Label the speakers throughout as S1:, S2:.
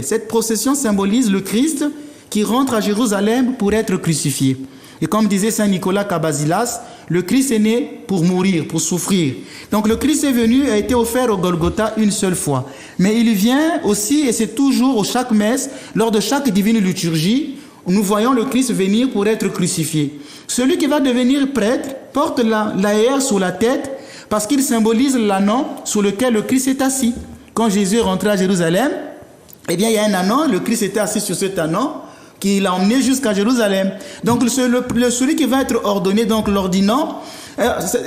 S1: Cette procession symbolise le Christ qui rentre à Jérusalem pour être crucifié. Et comme disait Saint Nicolas Cabasilas, le Christ est né pour mourir, pour souffrir. Donc le Christ est venu, a été offert au Golgotha une seule fois. Mais il vient aussi, et c'est toujours, chaque messe, lors de chaque divine liturgie, nous voyons le Christ venir pour être crucifié. Celui qui va devenir prêtre porte l'aër sur la tête parce qu'il symbolise l'ânon sur lequel le Christ est assis. Quand Jésus est rentré à Jérusalem, eh bien il y a un ânon, le Christ était assis sur cet ânon, qui l'a emmené jusqu'à Jérusalem. Donc celui qui va être ordonné, donc l'ordinant,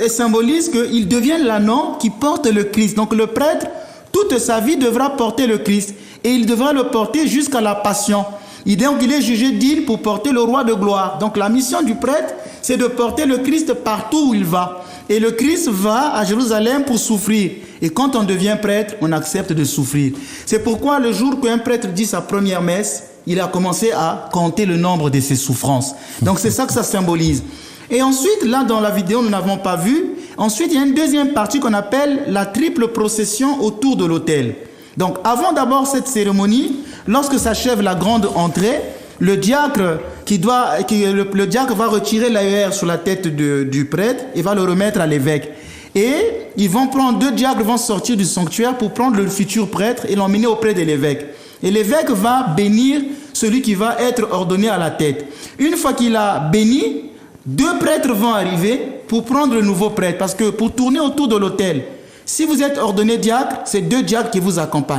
S1: symbolise qu'il devient l'ânon qui porte le Christ. Donc le prêtre, toute sa vie devra porter le Christ. Et il devra le porter jusqu'à la passion. Donc il est jugé digne pour porter le roi de gloire. Donc la mission du prêtre, c'est de porter le Christ partout où il va. Et le Christ va à Jérusalem pour souffrir. Et quand on devient prêtre, on accepte de souffrir. C'est pourquoi le jour qu'un prêtre dit sa première messe, il a commencé à compter le nombre de ses souffrances. Donc c'est ça que ça symbolise. Et ensuite, là dans la vidéo, nous n'avons pas vu. Ensuite, il y a une deuxième partie qu'on appelle la triple procession autour de l'autel. Donc avant d'abord cette cérémonie, lorsque s'achève la grande entrée, le diacre va retirer l'aër sur la tête du prêtre et va le remettre à l'évêque. Et deux diacres vont sortir du sanctuaire pour prendre le futur prêtre et l'emmener auprès de l'évêque. Et l'évêque va bénir celui qui va être ordonné à la tête. Une fois qu'il a béni, 2 prêtres vont arriver pour prendre le nouveau prêtre. Parce que pour tourner autour de l'autel, si vous êtes ordonné diacre, c'est 2 diacres qui vous accompagnent.